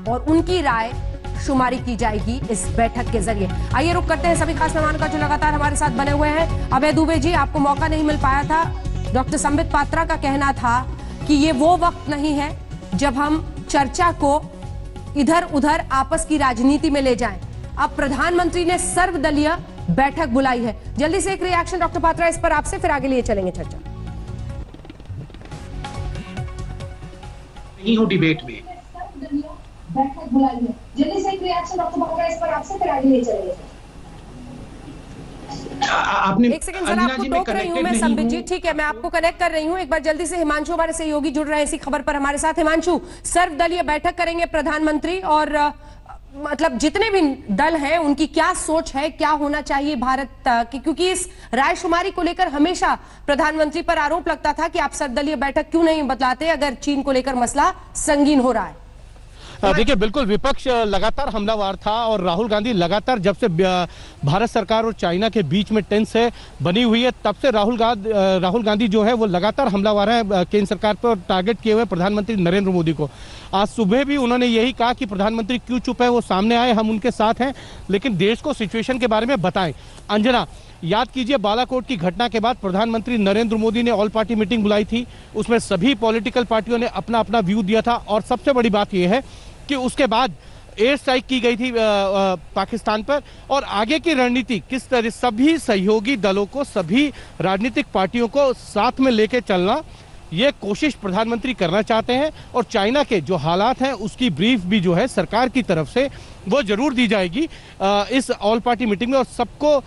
और उनकी राय शुमारी की जाएगी इस बैठक के जरिए। आइए रुक करते हैं सभी खास मेहमानों का जो लगातार हमारे साथ बने हुए हैं। अभय दुबे जी, आपको मौका नहीं मिल पाया था। डॉक्टर संबित पात्रा का कहना था कि ये वो वक्त नहीं है जब हम चर्चा को इधर उधर आपस की राजनीति में ले जाएं। अब प्रधानमंत्री ने सर्वदलीय बैठक बुलाई है। जल्दी से एक रिएक्शन डॉक्टर पात्रा इस पर आपसे, फिर आगे लिए चलेंगे चर्चा। नहीं हो डिबेट में बैठक बुलाई है, जल्दी से एक रिएक्शन डॉक्टर पात्रा इस पर आपसे, फिर आगे लिए चलेंगे। आपने एक सेकंड जरा, आपको टोक रही हूं मैं संबित जी। ठीक है, मैं आपको कनेक्ट कर रही हूं। एक बार जल्दी से हिमांशु हमारे सहयोगी जुड़ रहे हैं इसी खबर पर हमारे साथ। हिमांशु, सर्वदलीय बैठक करेंगे प्रधानमंत्री, और मतलब जितने भी दल हैं उनकी क्या सोच है, क्या होना चाहिए भारत की, क्योंकि इस रायशुमारी को लेकर हमेशा प्रधानमंत्री पर आरोप लगता था कि आप सर्वदलीय बैठक क्यों नहीं बतलाते अगर चीन को लेकर मसला संगीन हो रहा है। देखिए, बिल्कुल विपक्ष लगातार हमलावर था, और राहुल गांधी लगातार, जब से भारत सरकार और चाइना के बीच में टेंस है बनी हुई है, तब से राहुल गांधी जो है वो लगातार हमलावर है केंद्र सरकार पर, टारगेट किए हुए प्रधानमंत्री नरेंद्र मोदी को। आज सुबह भी उन्होंने यही कहा कि प्रधानमंत्री क्यों चुप है, वो सामने आए, हम उनके साथ हैं, लेकिन देश को सिचुएशन के बारे में बताएं। अंजना, याद कीजिए बालाकोट की घटना के बाद प्रधानमंत्री नरेंद्र मोदी ने ऑल पार्टी मीटिंग बुलाई थी। उसमें सभी पॉलिटिकल पार्टियों ने अपना अपना व्यू दिया था, और सबसे बड़ी बात यह है कि उसके बाद एयर स्ट्राइक की गई थी पाकिस्तान पर, और आगे की रणनीति किस तरह सभी सहयोगी दलों को, सभी राजनीतिक पार्टियों को साथ में लेके चलना, ये कोशिश प्रधानमंत्री करना चाहते हैं। और चाइना के जो हालात हैं उसकी ब्रीफ भी जो है सरकार की तरफ से वो जरूर दी जाएगी इस ऑल पार्टी मीटिंग में, और सबको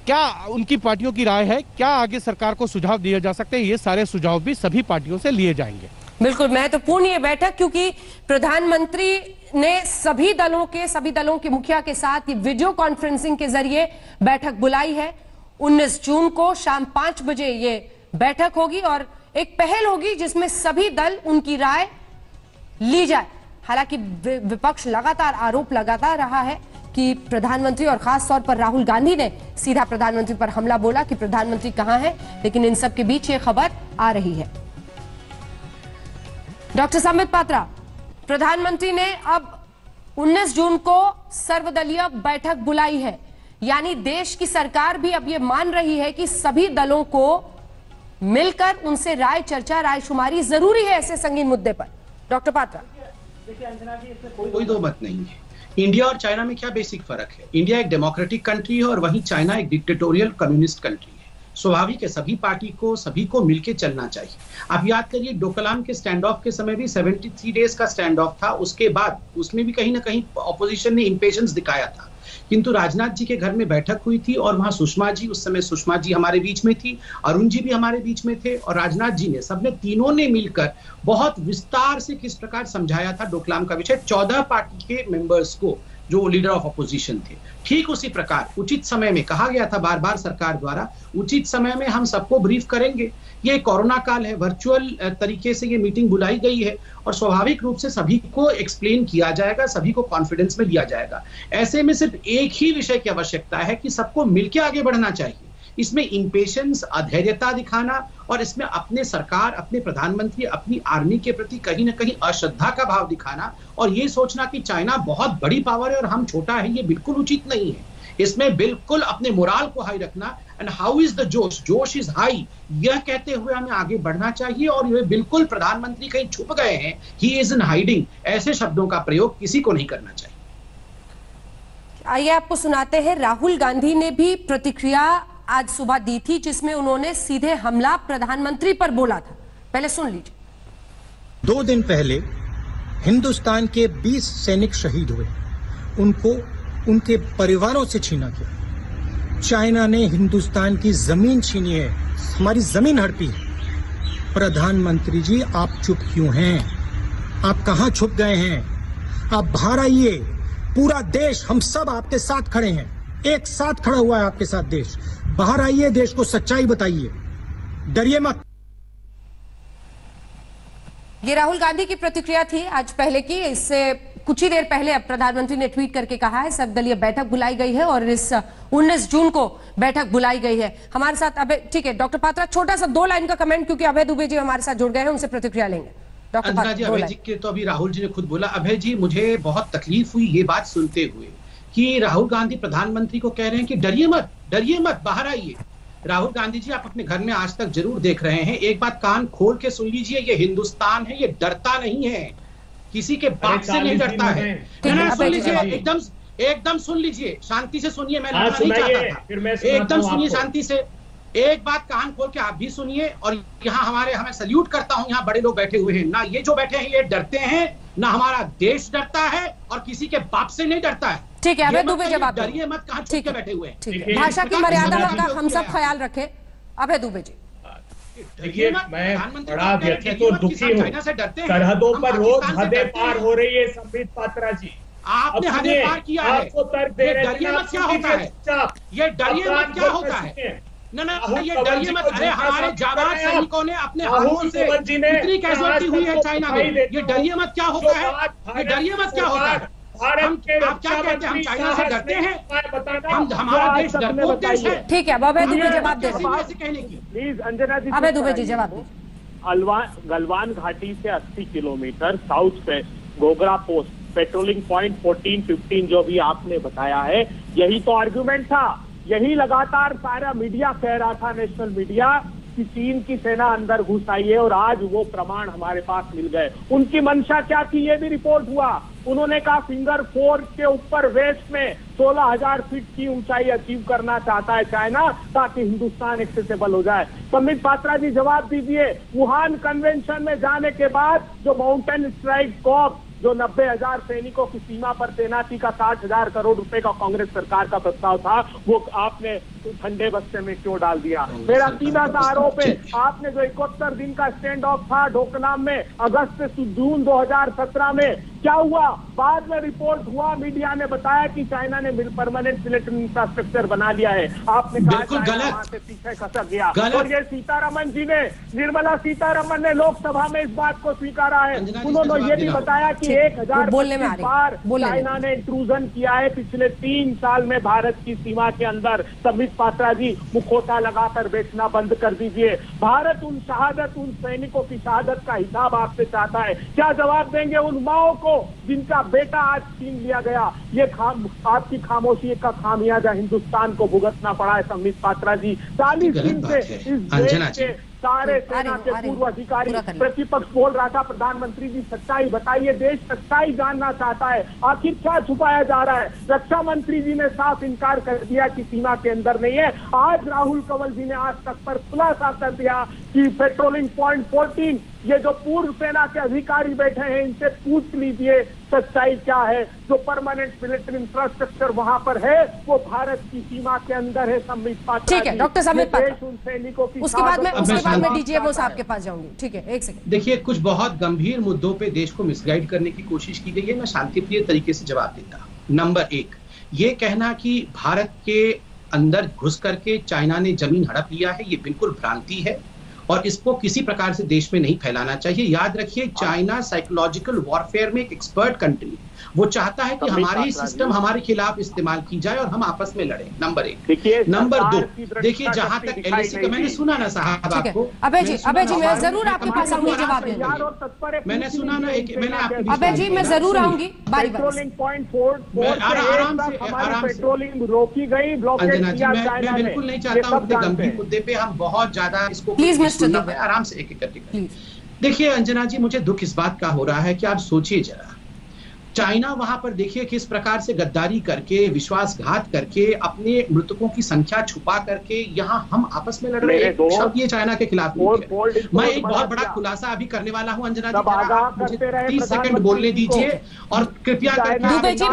क्या उनकी पार्टियों की राय है, क्या आगे सरकार को सुझाव दिए जा सकते हैं, ये सारे सुझाव भी सभी पार्टियों से लिए जाएंगे। बिल्कुल महत्वपूर्ण ये बैठक, क्योंकि प्रधानमंत्री ने सभी दलों के मुखिया के साथ ये वीडियो कॉन्फ्रेंसिंग के जरिए बैठक बुलाई है। 19 जून को शाम 5 बजे ये बैठक होगी, और एक पहल होगी जिसमें सभी दल उनकी राय ली जाए। हालांकि विपक्ष लगातार आरोप लगाता रहा है कि प्रधानमंत्री, और खास तौर पर राहुल गांधी ने सीधा प्रधानमंत्री पर हमला बोला कि प्रधानमंत्री कहां है, लेकिन इन सब के बीच ये खबर आ रही है। डॉक्टर संबित पात्रा, प्रधानमंत्री ने अब 19 जून को सर्वदलीय बैठक बुलाई है, यानी देश की सरकार भी अब ये मान रही है कि सभी दलों को मिलकर उनसे राय चर्चा, राय शुमारी जरूरी है ऐसे संगीन मुद्दे पर। डॉक्टर पात्रा, देखिए अंजना जी, इसमें कोई दो मत नहीं है। इंडिया और चाइना में क्या बेसिक फर्क है? इंडिया एक डेमोक्रेटिक कंट्री है और वहीं चाइना एक डिक्टेटोरियल कम्युनिस्ट कंट्री है। स्वाभाविक है सभी पार्टी को, सभी को मिलकर चलना चाहिए। आप याद करिए डोकलाम के स्टैंड ऑफ के समय भी 73 डेज का स्टैंड ऑफ था, उसके बाद उसमें भी कहीं ना कहीं ऑपोजिशन ने इंपेशेंस दिखाया था, किंतु राजनाथ जी के घर में बैठक हुई थी और वहां सुषमा जी, उस समय सुषमा जी हमारे बीच में थी, अरुण जी भी हमारे बीच में थे, और राजनाथ जी ने, सबने तीनों ने मिलकर बहुत विस्तार से किस प्रकार समझाया था डोकलाम का विषय 14 पार्टी के मेंबर्स को, जो लीडर ऑफ अपोजिशन थे। ठीक उसी प्रकार उचित समय में कहा गया था बार बार सरकार द्वारा, उचित समय में हम सबको ब्रीफ करेंगे। ये कोरोना काल है, वर्चुअल तरीके से ये मीटिंग बुलाई गई है और स्वाभाविक रूप से सभी को एक्सप्लेन किया जाएगा, सभी को कॉन्फिडेंस में लिया जाएगा। ऐसे में सिर्फ एक ही विषय की आवश्यकता है कि सबको मिलकर आगे बढ़ना चाहिए। इसमें इम्पेशंस, अधैर्यता दिखाना और इसमें अपने सरकार, अपने प्रधानमंत्री, अपनी आर्मी के प्रति कहीं ना कहीं अश्रद्धा का भाव दिखाना और ये सोचना कि चाइना बहुत बड़ी पावर है और हम छोटा है, ये बिल्कुल उचित नहीं है। इसमें बिल्कुल अपने मोराल को हाई रखना, एंड हाउ इज द जोश, जोश इज हाई, यह कहते हुए हमें आगे बढ़ना चाहिए। और ये बिल्कुल प्रधानमंत्री कहीं छुप गए हैं, ही इज इन हाइडिंग, ऐसे शब्दों का प्रयोग किसी को नहीं करना चाहिए। आइए आपको सुनाते हैं, राहुल गांधी ने भी प्रतिक्रिया आज सुबह दी थी जिसमें उन्होंने सीधे हमला प्रधानमंत्री पर बोला था। पहले सुन लीजिए। 2 दिन पहले हिंदुस्तान के 20 सैनिक शहीद हुए, उनको उनके परिवारों से छीना गया। चाइना ने हिंदुस्तान की जमीन छीनी है, हमारी जमीन हड़पी है। प्रधानमंत्री जी, आप चुप क्यों हैं? आप कहां छुप गए हैं? आप बाहर आइए, पूरा देश, हम सब आपके साथ खड़े हैं, एक साथ खड़ा हुआ है आपके साथ देश। बाहर आइए, देश को सच्चाई बताइए, डरिए मत। ये राहुल गांधी की प्रतिक्रिया थी आज पहले की। इससे कुछ ही देर पहले अब प्रधानमंत्री ने ट्वीट करके कहा है सर्वदलीय बैठक बुलाई गई है और इस 19 जून को बैठक बुलाई गई है। हमारे साथ अभय, ठीक है डॉक्टर पात्रा, छोटा सा 2 लाइन का कमेंट, क्योंकि अभय दुबे जी हमारे साथ जुड़ गए हैं, उनसे प्रतिक्रिया लेंगे। डॉक्टर अंजना जी, अभय जी के तो अभी राहुल जी ने खुद बोला। अभय जी, मुझे बहुत तकलीफ हुई ये बात सुनते हुए कि राहुल गांधी प्रधानमंत्री को कह रहे हैं कि डरिए मत, डरिए मत, बाहर आइए। राहुल गांधी जी, आप अपने घर में आज तक जरूर देख रहे हैं, एक बात कान खोल के सुन लीजिए, ये हिंदुस्तान है, ये डरता नहीं है, किसी के बाप से नहीं डरता है। सुन लीजिए, एकदम सुन लीजिए, शांति से सुनिए, मैं लड़ना नहीं चाहता था, एकदम सुनिए शांति से। एक बात कान खोल के आप भी सुनिए, और यहाँ हमें सल्यूट करता हूँ, यहाँ बड़े लोग बैठे हुए हैं ना, ये जो बैठे हैं ये डरते हैं ना, हमारा देश डरता है और किसी के बाप से नहीं डरता है। ठीक है अभय दुबे, जवाब डरिए मत, कहाँ छुप के बैठे हुए हैं। ठीक है, भाषा की मर्यादा का हम सब ख्याल रखें। अभय दुबे जी, देखिए, मैं बड़ा व्यथित और दुखी हूँ, सरहदों पर रोज हदें पार हो रही है। संबित पात्रा जी, आपने हदें पार किया है, आपको तर्क दे रहे डरिए मत क्या होता है, ये डरिए मत क्या होता है, ना ये डरिए मत। अरे हमारे जाबाज सैनिकों ने अपने हाथों से इतनी कैजुअल्टी हुई है चाइना में, ये डरिए मत क्या होता है, ये डरिए मत क्या होता है। आप क्या कहते हैं, हम चाइना से डरते हैं? हम, हमारा देश डरपोक देश है। ठीक है, अभय दुबे जवाब दे कहने की प्लीज अंजना जी, अभय दुबे जी जवाब दीजिए। गलवान घाटी से 80 किलोमीटर साउथ पे गोगरा पोस्ट पेट्रोलिंग पॉइंट 14-15 जो भी आपने बताया है, यही तो आर्गुमेंट था, यही लगातार सारा मीडिया कह रहा था, नेशनल मीडिया, कि चीन की सेना अंदर घुस आई है, और आज वो प्रमाण हमारे पास मिल गए। उनकी मंशा क्या थी ये भी रिपोर्ट हुआ। उन्होंने कहा फिंगर 4 के ऊपर वेस्ट में 16,000 फीट की ऊंचाई अचीव करना चाहता है चाइना, ताकि हिंदुस्तान एक्सेसिबल हो जाए। संबित पात्रा जी जवाब दीजिए, वुहान कन्वेंशन में जाने के बाद जो माउंटेन स्ट्राइक कॉर्प्स, जो 90,000 सैनिकों की सीमा पर तैनाती का 60,000 करोड़ रुपए का कांग्रेस सरकार का प्रस्ताव था, वो आपने ठंडे बस्ते में क्यों डाल दिया? मेरा सीधा सा आरोप है, आपने जो 71 दिन का स्टैंड ऑफ था डोकलाम में अगस्त से जून 2017 में, क्या हुआ? बाद में रिपोर्ट हुआ, मीडिया ने बताया कि चाइना ने परमानेंट मिलिट्री इंफ्रास्ट्रक्चर बना लिया है। आपने कहा वहां से पीछे खसक गया, और ये सीतारमन जी ने, निर्मला सीतारमन ने लोकसभा में इस बात को स्वीकारा है। उन्होंने ये भी बताया कि 1000 बार चाइना ने इंट्रूजन किया है पिछले 3 साल में भारत की सीमा के अंदर। संबित पात्रा जी, मुखौटा लगाकर बेचना बंद कर दीजिए। भारत उन सैनिकों की शहादत का हिसाब आपसे चाहता है। क्या जवाब देंगे उन माओं को जिनका बेटा आज छीन लिया गया? ये आपकी खामोशी का खामियाजा हिंदुस्तान को भुगतना पड़ा है। संबित पात्रा जी, 40 दिन से इस देश के सारे सेना के पूर्व अधिकारी, प्रतिपक्ष बोल रहा था प्रधानमंत्री जी सच्चाई बताइए, देश सच्चाई जानना चाहता है, आखिर क्या छुपाया जा रहा है? रक्षा मंत्री जी ने साफ इनकार कर दिया कि सीमा के अंदर नहीं है। आज राहुल कंवल जी ने आज तक पर खुलासा कर दिया कि पेट्रोलिंग पॉइंट 14, ये जो पूर्व सेना के अधिकारी बैठे हैं इनसे पूछ लीजिए सच्चाई क्या है। जो परमानेंट मिलिट्री इंफ्रास्ट्रक्चर वहां पर है वो भारत की सीमा के अंदर है। संबित पात्रा, ठीक है डॉक्टर संबित पात्रा, उन सैनिकों की उसके बाद में डीजीएमओ साहब के पास जाऊंगी। ठीक है, एक सेकंड। देखिए, कुछ बहुत गंभीर मुद्दों पे देश को मिसगाइड करने की कोशिश की गई है, मैं शांतिप्रिय तरीके से जवाब देता हूं। नंबर एक, ये कहना कि भारत के अंदर घुस करके चाइना ने जमीन हड़प लिया है, ये बिल्कुल भ्रांति है और इसको किसी प्रकार से देश में नहीं फैलाना चाहिए। याद रखिए, चाइना साइकोलॉजिकल वॉरफेयर में एक एक्सपर्ट कंट्री है। वो चाहता है कि हमारे ही सिस्टम हमारे खिलाफ इस्तेमाल की जाए और हम आपस में लड़ें। नंबर एक। नंबर दो, देखिए जहां तक एलएसी का मैंने सुना ना साहब आपको, अभय जी मैं जरूर आपके पास आऊंगी जवाब देने। मैंने सुना ना, एक मैंने आपकी अभय जी मैं जरूर आऊंगी बारी बारी। पेट्रोलिंग पॉइंट 4 हमारी पेट्रोलिंग रोकी गई, ब्लॉकेज किया चाइना ने। मैं बिल्कुल नहीं चाहता हूं कि गंभीर मुद्दे पे हम बहुत ज्यादा इसको प्लीज मिस्टर दुबे आराम से एक एक करके। देखिए अंजना जी, मुझे दुख इस बात का हो रहा है कि आप सोचिए जरा, चाइना वहां पर देखिए किस प्रकार से गद्दारी करके, विश्वासघात करके, अपने मृतकों की संख्या छुपा करके यहाँ हम आपस में लड़ रहे हैं। शब्द ये चाइना के खिलाफ नहीं है। मैं एक बहुत बड़ा खुलासा अभी करने वाला हूँ अंजना जी, आप मुझे 30 सेकंड बोलने दीजिए और कृपया दुबे जी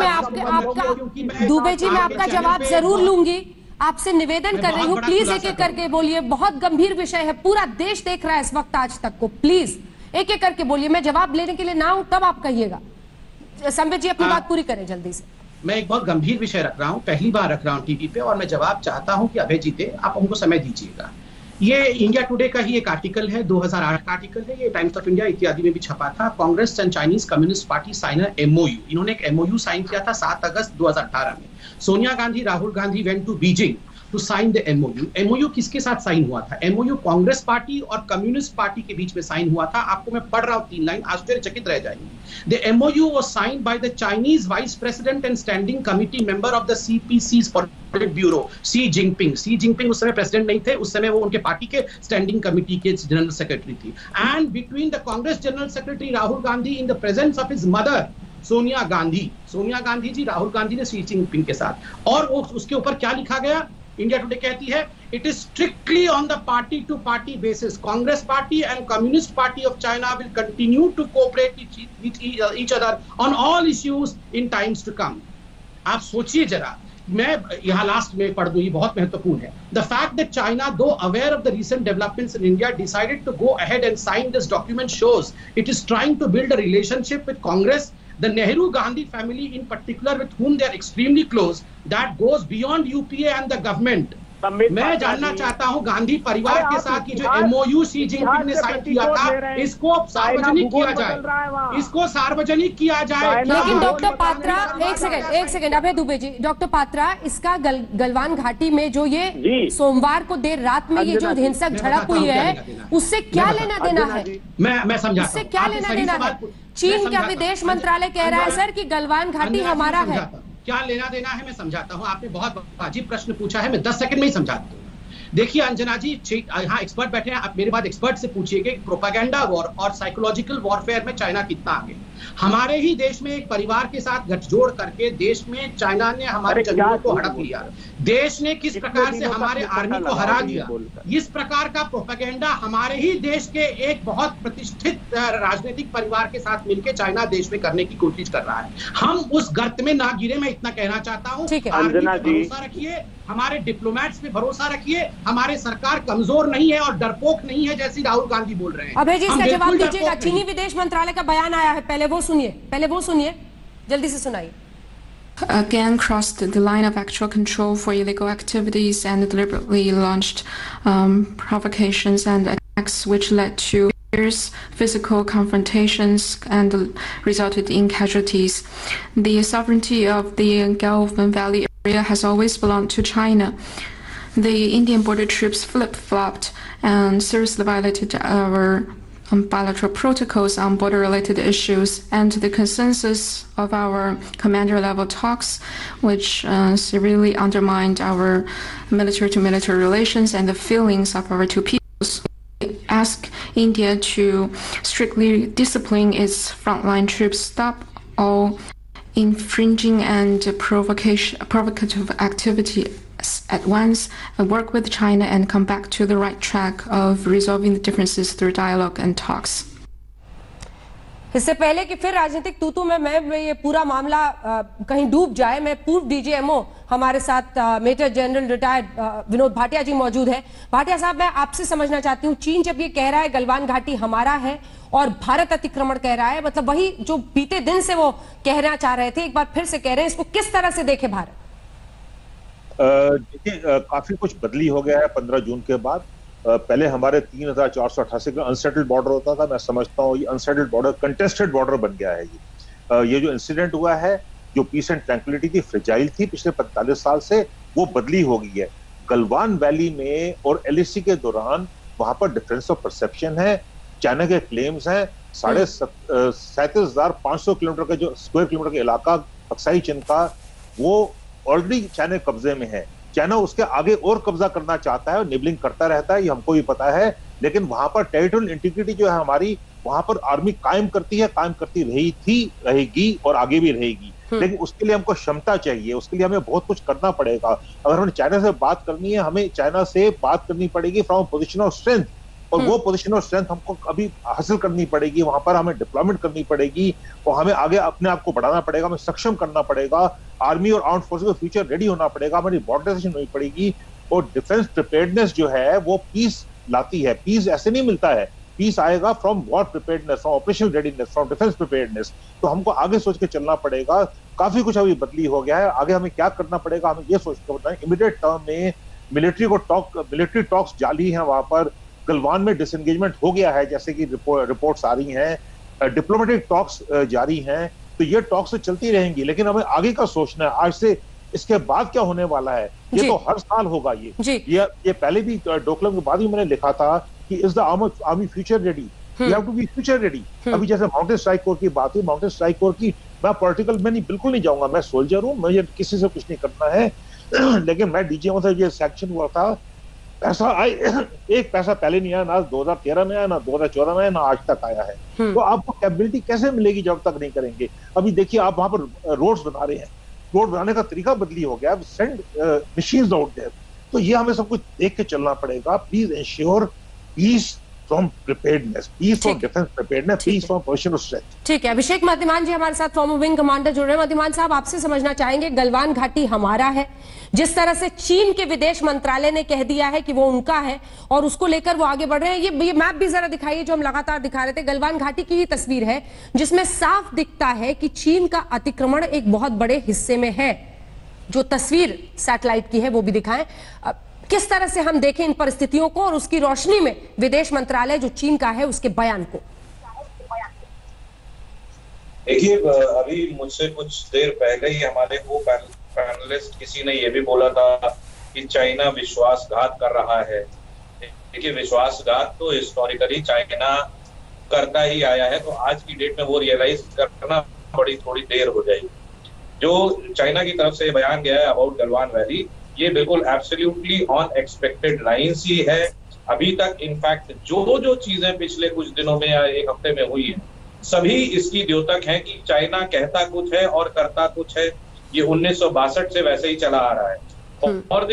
मैं आपका जवाब जरूर लूंगी। आपसे निवेदन कर रही हूँ, प्लीज एक एक करके बोलिए। बहुत गंभीर विषय है, पूरा देश देख रहा है इस वक्त आज तक को। प्लीज एक एक करके बोलिए, मैं जवाब लेने के लिए ना हूं तब आप कहिएगा। संबित जी अपनी बात पूरी करें जल्दी से। मैं एक बहुत गंभीर विषय रख रहा हूं, पहली बार रख रहा हूं टीवी पे, और मैं जवाब चाहता हूं कि अभय जी दे, आप हमको समय दीजिएगा। ये इंडिया टुडे का ही एक आर्टिकल है, 2008 का आर्टिकल है, ये टाइम्स ऑफ इंडिया इत्यादि में भी छपा था। Congress and Chinese Communist Party sign MoU. इन्होंने एक एमओयू साइन किया था 7 अगस्त 2018 में। Sonia Gandhi, Rahul Gandhi went to Beijing to sign the MoU. MoU किसके साथ साइन हुआ था? एमओयू कांग्रेस पार्टी और कम्युनिस्ट पार्टी के बीच में साइन हुआ था। आपको मैं पढ़ रहा हूं 3 लाइन, आश्चर्यचकित रह जाएंगे। The MOU was signed by the Chinese vice president and standing committee member of the CPC's politburo, Xi Jinping. Xi Jinping उस समय प्रेसिडेंट नहीं थे, उस समय वो उनके पार्टी के स्टैंडिंग कमिटी के जनरल सेक्रेटरी थी। And between the Congress general secretary Rahul Gandhi in the presence of his mother Sonia Gandhi. Sonia Gandhi ji, Rahul Gandhi ने सी जिनपिंग के साथ, और उसके ऊपर क्या लिखा गया? इंडिया टुडे कहती है, it is strictly on the party to party basis. Congress party and Communist Party of China will continue to cooperate with each other on all issues in times to come. आप सोचिए जरा, मैं यहाँ last में पढ़ दूं, ये बहुत महत्वपूर्ण है। The fact that China, though aware of the recent developments in India, decided to go ahead and sign this document shows it is trying to build a relationship with Congress, the Nehru Gandhi family in particular, with whom they are extremely close, that goes beyond UPA and the government. मैं जानना चाहता हूं, गांधी परिवार के साथ ये जो MOU सी Jinping ने साइन किया था, इसको सार्वजनिक किया जाए, इसको सार्वजनिक किया जाए। लेकिन डॉक्टर पात्रा, एक सेकंड अभय दुबे जी, डॉक्टर पात्रा, इसका गलवान घाटी में जो ये सोमवार को देर रात में ये जो हिंसक झड़प हुई है, उससे क्या लेना देना है? मैं समझा, उससे क्या लेना देना है? चीन का विदेश मंत्रालय कह रहा है सर कि गलवान घाटी हमारा है। क्या लेना देना है मैं समझाता हूं। आपने बहुत अजीब प्रश्न पूछा है, मैं 10 सेकंड में ही समझाता हूं। देखिए अंजना जी, यहाँ एक्सपर्ट बैठे हैं, आप मेरे बाद एक्सपर्ट से पूछिए कि प्रोपेगेंडा वॉर और साइकोलॉजिकल वॉरफेयर में चाइना कितना आगे। हमारे ही देश में एक परिवार के साथ गठजोड़ करके देश में चाइना ने हमारे जंगलों को हड़प लिया। देश ने किस प्रकार से हमारे आर्मी को हरा दिया, इस प्रकार का प्रोपेगेंडा हमारे ही देश के एक बहुत प्रतिष्ठित राजनीतिक परिवार के साथ मिलकर चाइना देश में करने की कोशिश कर रहा है। हम उस गर्त में ना गिरे, मैं इतना कहना चाहता हूँ। आर्मी पे भरोसा रखिए, हमारे डिप्लोमेट्स पे भरोसा रखिए। हमारी सरकार कमजोर नहीं है और डरपोक नहीं है जैसी राहुल गांधी बोल रहे हैं। अभय जी इसका जवाब दीजिएगा। चीनी विदेश मंत्रालय का बयान आया है, पहले वो सुनिए, जल्दी से सुनाइए। Again crossed the line of actual control for illegal activities and deliberately launched provocations and attacks which led to fierce physical confrontations and resulted in casualties. The sovereignty of the Galvan Valley area has always belonged to China. The Indian border troops flip-flopped and seriously violated our bilateral protocols on border-related issues, and the consensus of our commander-level talks, which severely undermined our military-to-military relations and the feelings of our two peoples. We ask India to strictly discipline its frontline troops, stop all infringing and provocative activity at once, and work with China and come back to the right track of resolving the differences through dialogue and talks. इससे पहले कि फिर राजनीतिक तूतू में मैं ये पूरा मामला कहीं डूब जाए, मैं पूर्व डीजीएमओ हमारे साथ major general retired Vinod Bhatia ji मौजूद है। भाटिया साहब, मैं आपसे समझना चाहती हूँ, चीन जब ये कह रहा है गलवान घाटी हमारा है और भारत अतिक्रमण कह रहा है, मतलब वही जो बीते दिन से वो कहना चाह रहे थे, एक बार फिर से कह रहे हैं, इसको किस तरह से देखे भारत? देखिए, काफी कुछ बदली हो गया है 15 जून के बाद। पहले हमारे 3488 का अनसेटल्ड बॉर्डर होता था। मैं समझता हूँ ये अनसेटल्ड बॉर्डर कंटेस्टेड बॉर्डर बन गया है। ये जो इंसिडेंट हुआ है, जो पीस एंड ट्रैंक्विलिटी थी, फ्रेजाइल थी पिछले 45 साल से, वो बदली हो गई है। गलवान वैली में और एलएसी के दौरान वहां पर डिफरेंस ऑफ परसेप्शन है, चाइना के क्लेम्स हैं। 37,500 किलोमीटर का जो स्क्वायर किलोमीटर का इलाका अक्साई चीन का, वो ऑलरेडी चाइना के कब्जे में है। चाइना उसके आगे और कब्जा करना चाहता है और निबलिंग करता रहता है, ये हमको भी पता है। लेकिन वहां पर टेरिटोरियल इंटीग्रिटी जो है हमारी, वहां पर आर्मी कायम करती है, कायम करती रही थी, रहेगी और आगे भी रहेगी। लेकिन उसके लिए हमको क्षमता चाहिए, उसके लिए हमें बहुत कुछ करना पड़ेगा। अगर हमें चाइना से बात करनी है, हमें चाइना से बात करनी पड़ेगी फ्रॉम पोजिशन ऑफ स्ट्रेंथ, और वो पोजिशन ऑफ स्ट्रेंथ हमको अभी हासिल करनी पड़ेगी। वहां पर हमें डिप्लॉयमेंट करनी पड़ेगी और हमें आगे अपने आप को बढ़ाना पड़ेगा, हमें सक्षम करना पड़ेगा। आर्मी और आर्म्ड फोर्सेस को फ्यूचर रेडी होना पड़ेगा, हमारी मॉडर्नाइजेशन होनी पड़ेगी। और डिफेंस प्रिपेयर्डनेस जो है वो पीस लाती है। पीस ऐसे नहीं मिलता है, पीस आएगा from war preparedness, from operational readiness, from defence preparedness. तो हमको आगे सोच के चलना पड़ेगा। काफी कुछ अभी बदली हो गया है। आगे हमें क्या करना पड़ेगा, हमें ये सोच के बताएं। इमीडिएट टर्म में मिलिट्री टॉक्स जारी हैं वहां पर। गलवान में डिसएंगेजमेंट हो गया है, जैसे कि रिपोर्ट्स आ रही हैं। डिप्लोमेटिक टॉक्स जारी हैं। तो ये टॉक्स तो चलती रहेंगी, लेकिन हमें आगे का सोचना है। आज से इसके बाद क्या होने वाला है, ये तो हर साल होगा। ये पहले भी डोकलाम के बाद ही मैंने लिखा था कि is the army future ready, you have to be future ready. अभी जैसे माउंटेन स्ट्राइक कोर की बात हुई, माउंटेन स्ट्राइक कोर की मैं पॉलिटिकल में बिल्कुल नहीं जाऊंगा। मैं सोल्जर हूँ, मुझे किसी से कुछ नहीं करना है। लेकिन मैं डीजीएम से ये सेक्शन हुआ था, पैसा एक पैसा पहले नहीं आया, ना 2013 में आया, ना 2014 में आया, ना आज तक आया है। तो आपको कैपेबिलिटी कैसे मिलेगी जब तक नहीं करेंगे? अभी देखिए, आप वहां पर रोड्स बना रहे हैं, रोड बनाने का तरीका बदली हो गया, सेंड मशीन्स आउट देयर। तो ये हमें सब कुछ देख के चलना पड़ेगा। Please ensure peace from preparedness, peace from defence preparedness, peace from position of strength. ठीक है, अभिषेक मध्यमान जी हमारे साथ फॉर्मर विंग कमांडर जुड़ रहे हैं। मध्यमान साहब, आपसे समझना चाहेंगे, गलवान घाटी हमारा है, जिस तरह से चीन के विदेश मंत्रालय ने कह दिया है कि वो उनका है और उसको लेकर वो आगे बढ़ रहे हैं। ये मैप भी जरा दिखाइए जो हम लगातार दिखा रहे थे। गलवान घाटी की ही तस्वीर है जिसमें साफ दिखता है कि चीन का अतिक्रमण एक बहुत बड़े हिस्से में है। जो तस्वीर सैटेलाइट की है वो भी दिखाएं। किस तरह से हम देखें इन परिस्थितियों को और उसकी रोशनी में विदेश मंत्रालय जो चीन का है उसके बयान को? देखिए, अभी मुझसे कुछ देर पहले ही हमारे वो पैनलिस्ट किसी ने ये भी बोला था कि चाइना विश्वासघात कर रहा है। देखिए, विश्वासघात तो हिस्टोरिकली चाइना करता ही आया है, तो आज की डेट में वो रियलाइज करना बड़ी थोड़ी देर हो जाएगी। जो चाइना की तरफ से बयान गया है अबाउट गलवान वैली, ये बिल्कुल एब्सोल्युटली ऑन एक्सपेक्टेड लाइंस ही है। अभी तक इनफैक्ट जो चीजें पिछले कुछ दिनों में या एक हफ्ते में हुई है, सभी इसकी द्योतक है कि चाइना कहता कुछ है और करता कुछ है। ये 1962 से वैसे ही चला आ रहा है। और द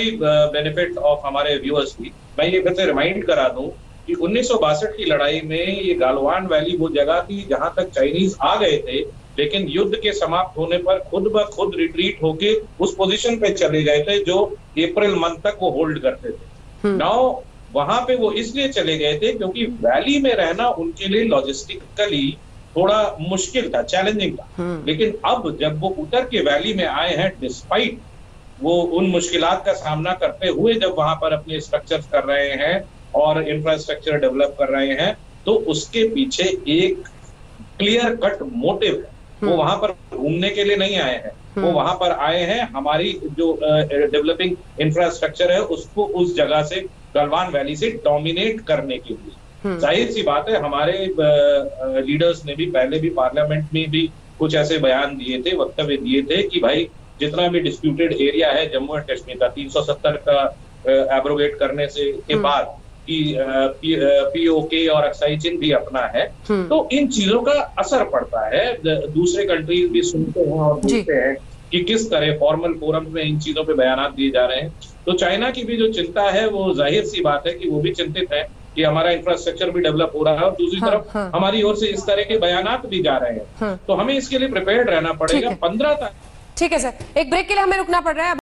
बेनिफिट ऑफ हमारे व्यूअर्स की मैं ये फिर से रिमाइंड करा दूं कि 1962 की लड़ाई में ये गलवान वैली वो जगह थी जहां तक चाइनीज आ गए थे, लेकिन युद्ध के समाप्त होने पर खुद ब खुद रिट्रीट होके उस पोजीशन पे चले गए थे जो अप्रैल मंथ तक वो होल्ड करते थे। नाउ वहां पे वो इसलिए चले गए थे क्योंकि वैली में रहना उनके लिए लॉजिस्टिकली थोड़ा मुश्किल था, चैलेंजिंग था। लेकिन अब जब वो उतर के वैली में आए हैं, डिस्पाइट वो उन मुश्किलात का सामना करते हुए जब वहां पर अपने स्ट्रक्चर्स कर रहे हैं और इंफ्रास्ट्रक्चर डेवलप कर रहे हैं, तो उसके पीछे एक क्लियर कट मोटिव है। वो वहां पर घूमने के लिए नहीं आए हैं, वो वहां पर आए हैं हमारी जो डेवलपिंग इंफ्रास्ट्रक्चर है उसको उस जगह से, गलवान वैली से डोमिनेट करने के लिए। जाहिर सी बात है, हमारे लीडर्स ने भी पहले भी पार्लियामेंट में भी कुछ ऐसे बयान दिए थे, वक्तव्य दिए थे कि भाई जितना भी डिस्प्यूटेड एरिया है जम्मू एंड कश्मीर का 370 का एब्रोगेट करने से के बाद कि पीओके और अक्साई चीन भी अपना है, तो इन चीजों का असर पड़ता है। दूसरे कंट्रीज भी सुनते हैं और पूछते हैं कि किस तरह फॉर्मल फोरम में इन चीजों पे बयान दिए जा रहे हैं। तो चाइना की भी जो चिंता है वो जाहिर सी बात है कि वो भी चिंतित है कि हमारा इंफ्रास्ट्रक्चर भी डेवलप हो रहा है और दूसरी तरफ हमारी ओर से इस तरह के बयानात भी जा रहे हैं। तो हमें इसके लिए प्रिपेयर्ड रहना पड़ेगा। 15 तक। ठीक है सर, एक ब्रेक के लिए हमें रुकना पड़ रहा है।